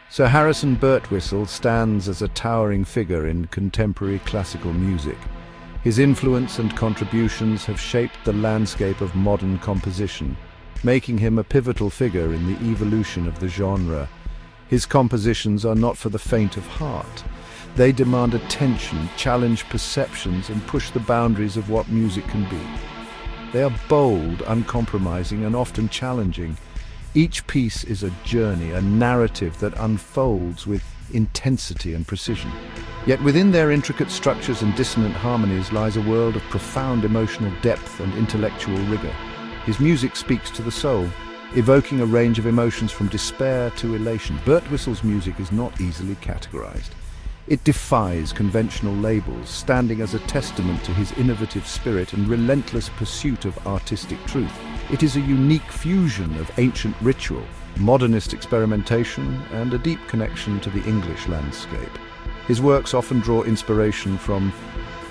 Sir Harrison Birtwistle stands as a towering figure in contemporary classical music. His influence and contributions have shaped the landscape of modern composition, making him a pivotal figure in the evolution of the genre. His compositions are not for the faint of heart. They demand attention, challenge perceptions, and push the boundaries of what music can be. They are bold, uncompromising, and often challenging. Each piece is a journey, a narrative that unfolds with intensity and precision. Yet within their intricate structures and dissonant harmonies lies a world of profound emotional depth and intellectual rigor. His music speaks to the soul, evoking a range of emotions from despair to elation. Birtwistle's music is not easily categorized. It defies conventional labels, standing as a testament to his innovative spirit and relentless pursuit of artistic truth. It is a unique fusion of ancient ritual, modernist experimentation, and a deep connection to the English landscape. His works often draw inspiration from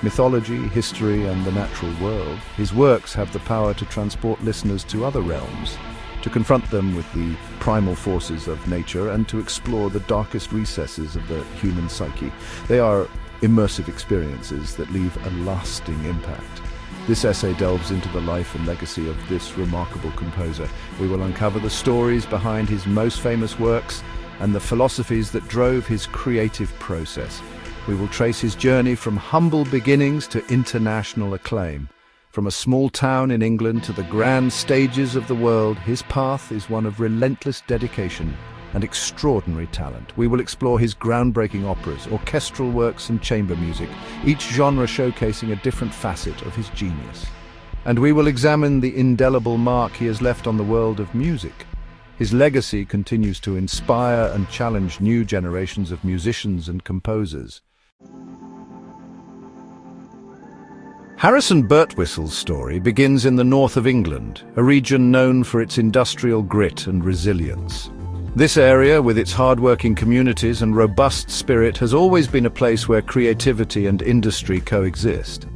mythology, history, and the natural world. His works have the power to transport listeners to other realms, to confront them with the primal forces of nature, and to explore the darkest recesses of the human psyche. They are immersive experiences that leave a lasting impact. This essay delves into the life and legacy of this remarkable composer. We will uncover the stories behind his most famous works and the philosophies that drove his creative process. We will trace his journey from humble beginnings to international acclaim. From a small town in England to the grand stages of the world, his path is one of relentless dedication and extraordinary talent. We will explore his groundbreaking operas, orchestral works, and chamber music, each genre showcasing a different facet of his genius. And we will examine the indelible mark he has left on the world of music. His legacy continues to inspire and challenge new generations of musicians and composers. Harrison Birtwistle's story begins in the north of England, a region known for its industrial grit and resilience. This area, with its hard-working communities and robust spirit, has always been a place where creativity and industry coexist.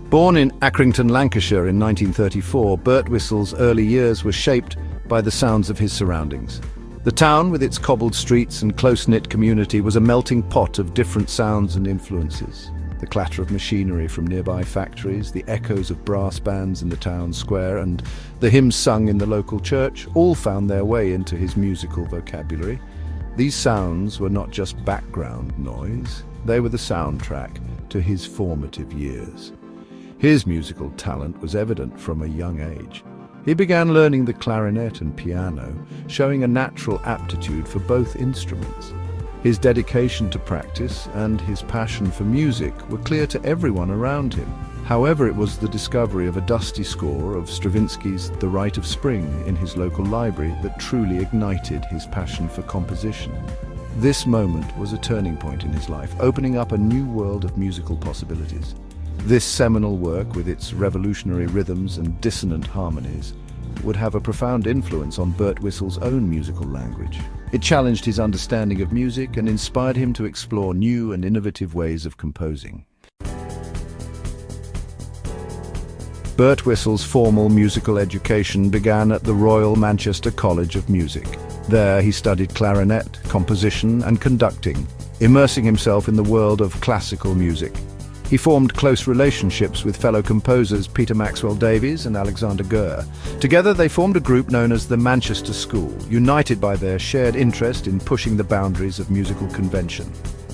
Born in Accrington, Lancashire in 1934, Birtwistle's early years were shaped by the sounds of his surroundings. The town, with its cobbled streets and close-knit community, was a melting pot of different sounds and influences. The clatter of machinery from nearby factories, the echoes of brass bands in the town square, and the hymns sung in the local church all found their way into his musical vocabulary. These sounds were not just background noise, they were the soundtrack to his formative years. His musical talent was evident from a young age. He began learning the clarinet and piano, showing a natural aptitude for both instruments. His dedication to practice and his passion for music were clear to everyone around him. However, it was the discovery of a dusty score of Stravinsky's The Rite of Spring in his local library that truly ignited his passion for composition. This moment was a turning point in his life, opening up a new world of musical possibilities. This seminal work, with its revolutionary rhythms and dissonant harmonies, would have a profound influence on Birtwistle's own musical language. It challenged his understanding of music and inspired him to explore new and innovative ways of composing. Birtwistle's formal musical education began at the Royal Manchester College of Music. There he studied clarinet, composition, and conducting, immersing himself in the world of classical music. He formed close relationships with fellow composers Peter Maxwell Davies and Alexander Goer. Together they formed a group known as the Manchester School, united by their shared interest in pushing the boundaries of musical convention.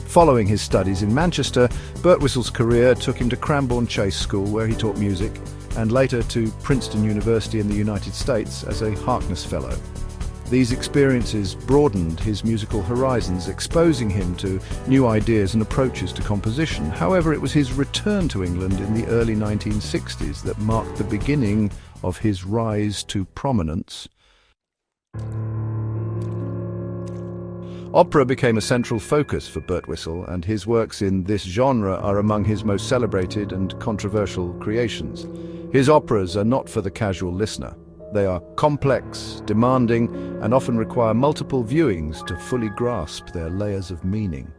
Following his studies in Manchester, Birtwistle's career took him to Cranbourne Chase School, where he taught music, and later to Princeton University in the United States as a Harkness Fellow. These experiences broadened his musical horizons, exposing him to new ideas and approaches to composition. However, it was his return to England in the early 1960s that marked the beginning of his rise to prominence. Opera became a central focus for Birtwistle, and his works in this genre are among his most celebrated and controversial creations. His operas are not for the casual listener. They are complex, demanding, and often require multiple viewings to fully grasp their layers of meaning.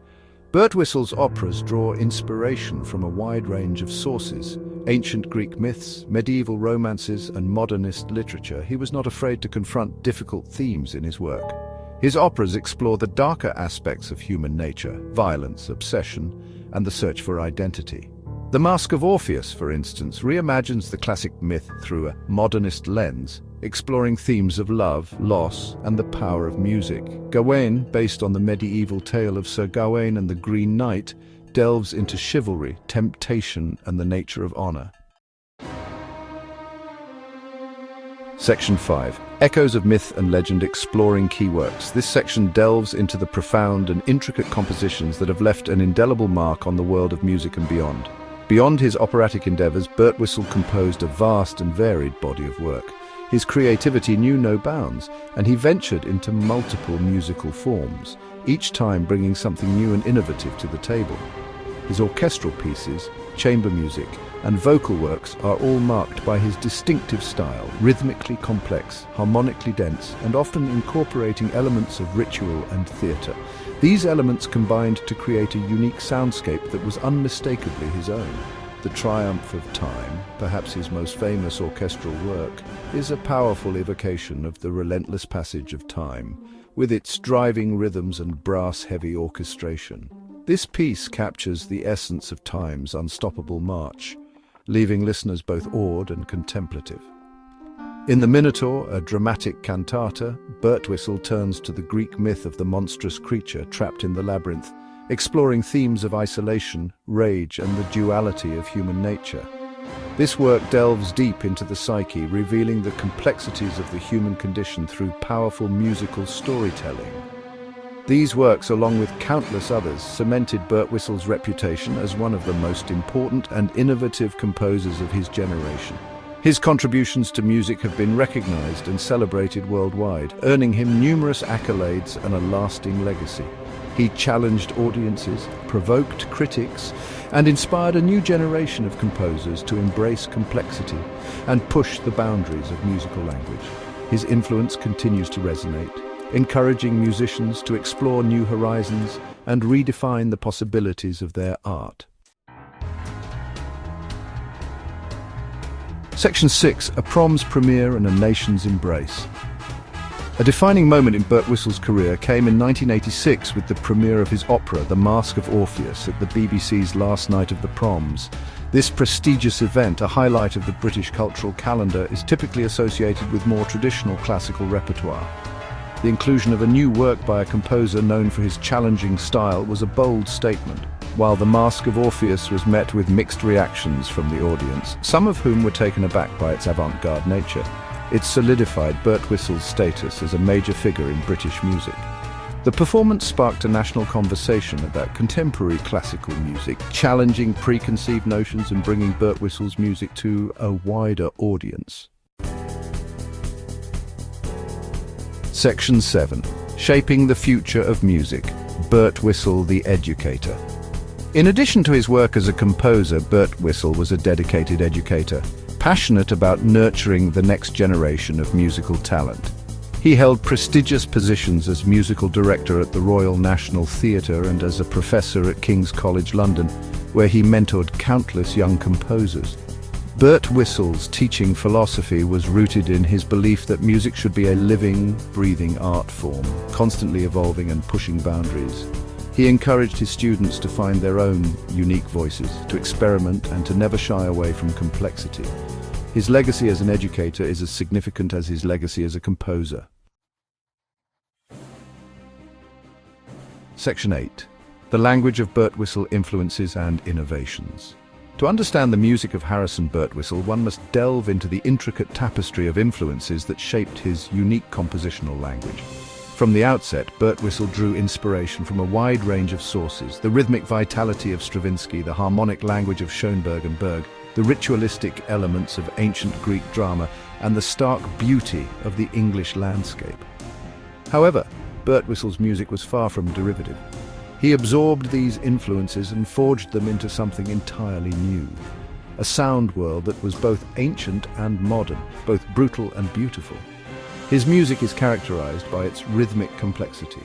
Birtwistle's operas draw inspiration from a wide range of sources: ancient Greek myths, medieval romances, and modernist literature. He was not afraid to confront difficult themes in his work. His operas explore the darker aspects of human nature, violence, obsession, and the search for identity. The Mask of Orpheus, for instance, reimagines the classic myth through a modernist lens, exploring themes of love, loss, and the power of music. Gawain, based on the medieval tale of Sir Gawain and the Green Knight, delves into chivalry, temptation, and the nature of honor. Section 5. Echoes of Myth and Legend exploring key works. This section delves into the profound and intricate compositions that have left an indelible mark on the world of music and beyond. Beyond his operatic endeavors, Birtwistle composed a vast and varied body of work. His creativity knew no bounds, and he ventured into multiple musical forms, each time bringing something new and innovative to the table. His orchestral pieces, chamber music, and vocal works are all marked by his distinctive style, rhythmically complex, harmonically dense, and often incorporating elements of ritual and theatre. These elements combined to create a unique soundscape that was unmistakably his own. The Triumph of Time, perhaps his most famous orchestral work, is a powerful evocation of the relentless passage of time, with its driving rhythms and brass-heavy orchestration. This piece captures the essence of time's unstoppable march, leaving listeners both awed and contemplative. In the Minotaur, a dramatic cantata, Birtwistle turns to the Greek myth of the monstrous creature trapped in the labyrinth, exploring themes of isolation, rage, and the duality of human nature. This work delves deep into the psyche, revealing the complexities of the human condition through powerful musical storytelling. These works, along with countless others, cemented Birtwistle's reputation as one of the most important and innovative composers of his generation. His contributions to music have been recognized and celebrated worldwide, earning him numerous accolades and a lasting legacy. He challenged audiences, provoked critics, and inspired a new generation of composers to embrace complexity and push the boundaries of musical language. His influence continues to resonate, encouraging musicians to explore new horizons and redefine the possibilities of their art. Section 6. A Proms premiere and a nation's embrace. A defining moment in Birtwistle's career came in 1986 with the premiere of his opera, The Mask of Orpheus, at the BBC's last night of the Proms. This prestigious event, a highlight of the British cultural calendar, is typically associated with more traditional classical repertoire. The inclusion of a new work by a composer known for his challenging style was a bold statement, while The Mask of Orpheus was met with mixed reactions from the audience, some of whom were taken aback by its avant-garde nature. It solidified Birtwistle's status as a major figure in British music. The performance sparked a national conversation about contemporary classical music, challenging preconceived notions and bringing Birtwistle's music to a wider audience. Section 7. Shaping the Future of Music. Birtwistle the Educator. In addition to his work as a composer, Birtwistle was a dedicated educator, passionate about nurturing the next generation of musical talent. He held prestigious positions as musical director at the Royal National Theatre and as a professor at King's College London, where he mentored countless young composers. Birtwistle's teaching philosophy was rooted in his belief that music should be a living, breathing art form, constantly evolving and pushing boundaries. He encouraged his students to find their own unique voices, to experiment and to never shy away from complexity. His legacy as an educator is as significant as his legacy as a composer. Section 8. The language of Birtwistle influences and innovations. To understand the music of Harrison Birtwistle, one must delve into the intricate tapestry of influences that shaped his unique compositional language. From the outset, Birtwistle drew inspiration from a wide range of sources: the rhythmic vitality of Stravinsky, the harmonic language of Schoenberg and Berg, the ritualistic elements of ancient Greek drama, and the stark beauty of the English landscape. However, Birtwistle's music was far from derivative. He absorbed these influences and forged them into something entirely new. A sound world that was both ancient and modern, both brutal and beautiful. His music is characterized by its rhythmic complexity.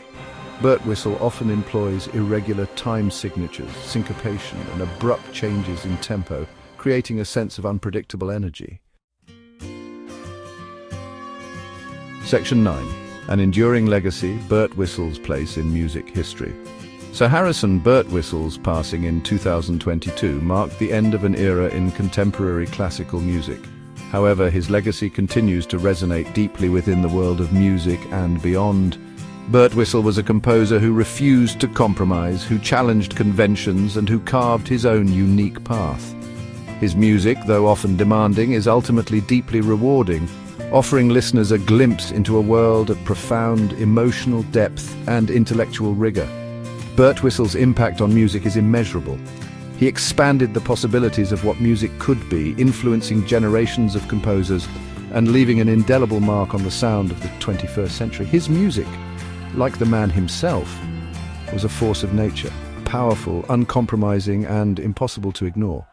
Birtwistle often employs irregular time signatures, syncopation, and abrupt changes in tempo, creating a sense of unpredictable energy. Section 9. an enduring legacy, Birtwistle's place in music history. Sir Harrison Birtwistle's passing in 2022 marked the end of an era in contemporary classical music. However, his legacy continues to resonate deeply within the world of music and beyond. Birtwistle was a composer who refused to compromise, who challenged conventions, and who carved his own unique path. His music, though often demanding, is ultimately deeply rewarding, offering listeners a glimpse into a world of profound emotional depth and intellectual rigor. Birtwistle's impact on music is immeasurable. He expanded the possibilities of what music could be, influencing generations of composers and leaving an indelible mark on the sound of the 21st century. His music, like the man himself, was a force of nature, powerful, uncompromising, and impossible to ignore.